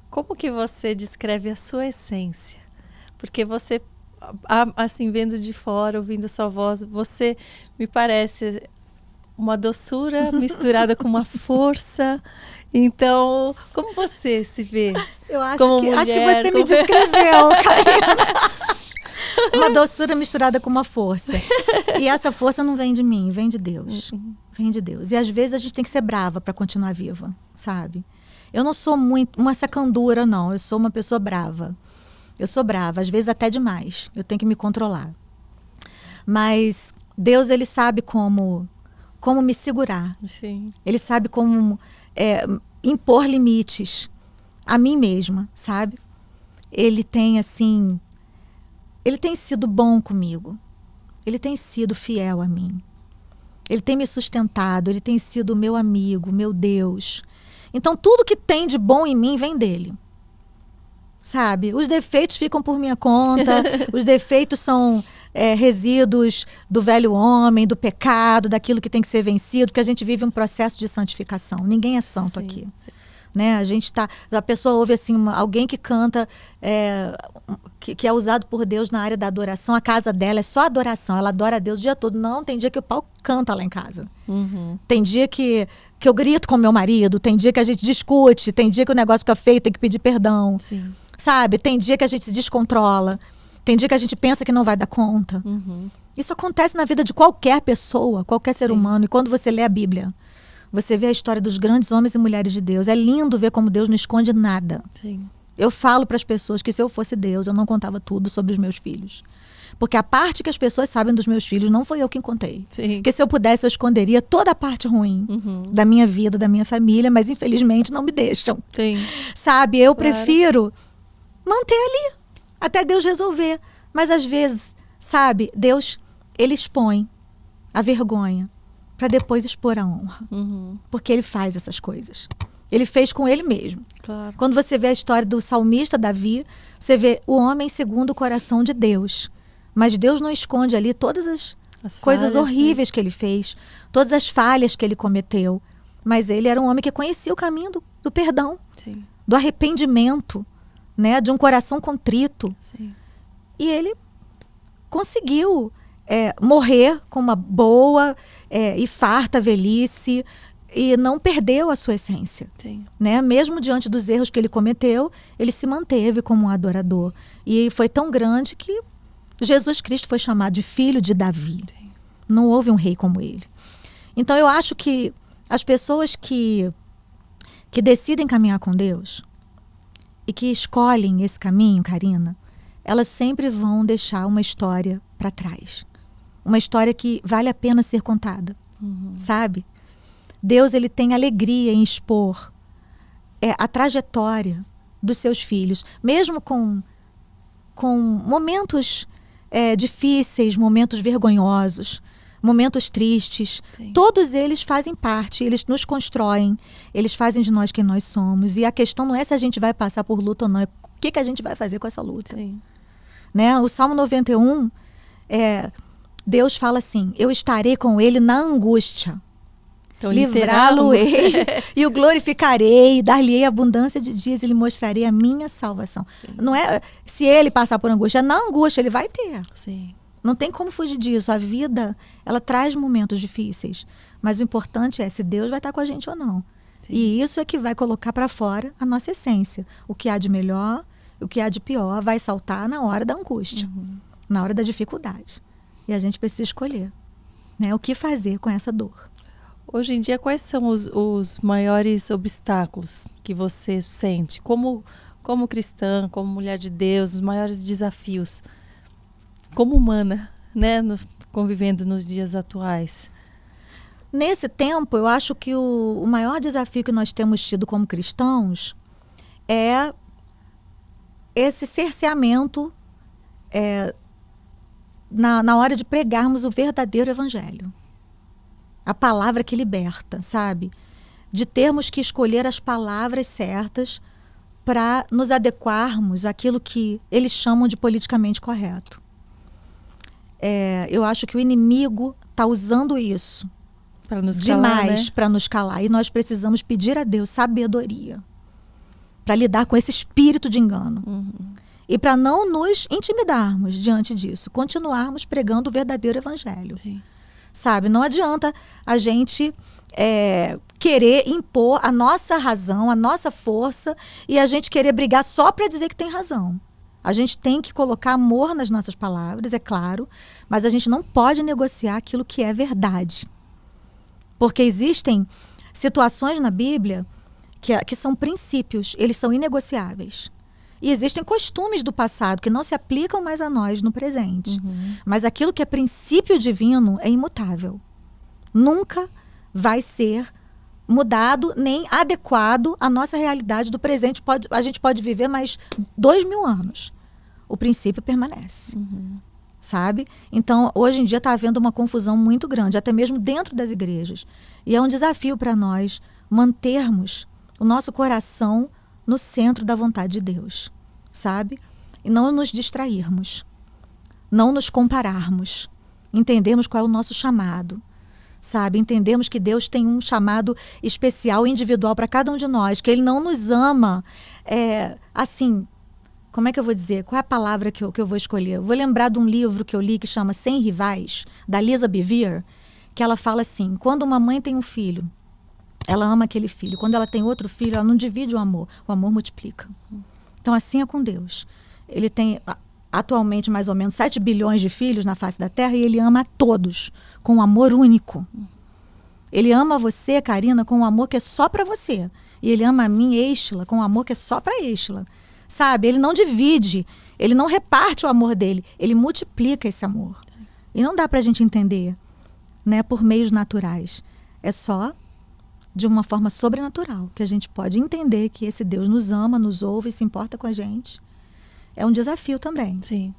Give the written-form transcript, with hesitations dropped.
Como que você descreve a sua essência? Porque você, assim, vendo de fora, ouvindo a sua voz, você me parece uma doçura misturada com uma força. Então, como você se vê? Eu acho como que, mulher, acho que você me descreveu, Karina. Uma doçura misturada com uma força. E essa força não vem de mim, vem de Deus. Vem de Deus. E às vezes a gente tem que ser brava para continuar viva, sabe? Eu não sou muito uma secandura, não. Eu sou uma pessoa brava. Eu sou brava, às vezes até demais. Eu tenho que me controlar. Mas Deus, ele sabe como me segurar. Sim. Ele sabe como impor limites a mim mesma, sabe? Ele tem, assim... Ele tem sido bom comigo. Ele tem sido fiel a mim. Ele tem me sustentado. Ele tem sido meu amigo, meu Deus. Então, tudo que tem de bom em mim vem dele. Sabe? Os defeitos ficam por minha conta. Os defeitos são resíduos do velho homem, do pecado, daquilo que tem que ser vencido, porque a gente vive um processo de santificação. Ninguém é santo aqui. Sim. Né? A pessoa ouve assim, alguém que canta, que é usado por Deus na área da adoração, a casa dela é só adoração, ela adora a Deus o dia todo. Não, tem dia que o pau canta lá em casa. Tem dia que eu grito com meu marido, tem dia que a gente discute, tem dia que o negócio fica feio, tem que pedir perdão. Sim. Sabe? Tem dia que a gente se descontrola, tem dia que a gente pensa que não vai dar conta. Isso acontece na vida de qualquer pessoa, qualquer ser humano. E quando você lê a Bíblia, você vê a história dos grandes homens e mulheres de Deus. É lindo ver como Deus não esconde nada. Sim. Eu falo para as pessoas que se eu fosse Deus, eu não contava tudo sobre os meus filhos. Porque a parte que as pessoas sabem dos meus filhos não foi eu quem contei. Sim. Porque se eu pudesse, eu esconderia toda a parte ruim da minha vida, da minha família, mas infelizmente não me deixam. Sim. Sabe? Eu prefiro manter ali, até Deus resolver. Mas às vezes, sabe, Deus, ele expõe a vergonha para depois expor a honra. Porque ele faz essas coisas. Ele fez com ele mesmo. Claro. Quando você vê a história do salmista Davi, você vê o homem segundo o coração de Deus. Mas Deus não esconde ali todas as coisas horríveis que ele fez, todas as falhas que ele cometeu. Mas ele era um homem que conhecia o caminho do perdão, Sim. do arrependimento, né, de um coração contrito. Sim. E ele conseguiu morrer com uma boa e farta velhice e não perdeu a sua essência. Sim. Né? Mesmo diante dos erros que ele cometeu, ele se manteve como um adorador. E foi tão grande que Jesus Cristo foi chamado de filho de Davi. Sim. Não houve um rei como ele. Então eu acho que as pessoas que decidem caminhar com Deus e que escolhem esse caminho, Karina, elas sempre vão deixar uma história para trás. Uma história que vale a pena ser contada, sabe? Deus, ele tem alegria em expor a trajetória dos seus filhos, mesmo com momentos difíceis, momentos vergonhosos, momentos tristes. Sim. Todos eles fazem parte, eles nos constroem, eles fazem de nós quem nós somos. E a questão não é se a gente vai passar por luta ou não, é o que a gente vai fazer com essa luta. Sim. Né? O Salmo 91, Deus fala assim: eu estarei com ele na angústia. Então, livrá-lo-ei e o glorificarei, dar-lhe-ei abundância de dias e lhe mostrarei a minha salvação. Sim. Não é se ele passar por angústia, na angústia ele vai ter. Sim. Não tem como fugir disso. A vida, ela traz momentos difíceis. Mas o importante é se Deus vai estar com a gente ou não. Sim. E isso é que vai colocar para fora a nossa essência. O que há de melhor, o que há de pior, vai saltar na hora da angústia, na hora da dificuldade. E a gente precisa escolher, né, o que fazer com essa dor. Hoje em dia, quais são os maiores obstáculos que você sente? Como cristã, como mulher de Deus, os maiores desafios, como humana, né, convivendo nos dias atuais? Nesse tempo, eu acho que o maior desafio que nós temos tido como cristãos é esse cerceamento na hora de pregarmos o verdadeiro evangelho. A palavra que liberta, sabe? De termos que escolher as palavras certas para nos adequarmos àquilo que eles chamam de politicamente correto. Eu acho que o inimigo está usando isso para nos demais, calar, né? para nos calar. E nós precisamos pedir a Deus sabedoria para lidar com esse espírito de engano. E para não nos intimidarmos diante disso, continuarmos pregando o verdadeiro evangelho. Sim. Sabe, não adianta a gente querer impor a nossa razão, a nossa força, e a gente querer brigar só para dizer que tem razão. A gente tem que colocar amor nas nossas palavras, é claro, mas a gente não pode negociar aquilo que é verdade. Porque existem situações na Bíblia que são princípios, eles são inegociáveis. E existem costumes do passado que não se aplicam mais a nós no presente. Mas aquilo que é princípio divino é imutável. Nunca vai ser mudado nem adequado à nossa realidade do presente. A gente pode viver mais 2000 anos. O princípio permanece. Sabe? Então, hoje em dia está havendo uma confusão muito grande, até mesmo dentro das igrejas. E é um desafio para nós mantermos o nosso coração no centro da vontade de Deus, sabe? E não nos distrairmos, não nos compararmos, entendermos qual é o nosso chamado, sabe? Entendemos que Deus tem um chamado especial, individual para cada um de nós, que Ele não nos ama, assim, como é que eu vou dizer? Qual é a palavra que eu vou escolher? Eu vou lembrar de um livro que eu li que chama Sem Rivais, da Lisa Bevere, que ela fala assim, quando uma mãe tem um filho, ela ama aquele filho. Quando ela tem outro filho, ela não divide o amor multiplica. Então, assim é com Deus. Ele tem, atualmente, mais ou menos 7 bilhões de filhos na face da Terra e Ele ama a todos com um amor único. Ele ama você, Karina, com um amor que é só para você. E Ele ama a mim, Estela, com um amor que é só para Estela. Sabe? Ele não divide, Ele não reparte o amor dele, Ele multiplica esse amor. E não dá para a gente entender, né, por meios naturais. É só de uma forma sobrenatural, que a gente pode entender que esse Deus nos ama, nos ouve, se importa com a gente. É um desafio também. Sim.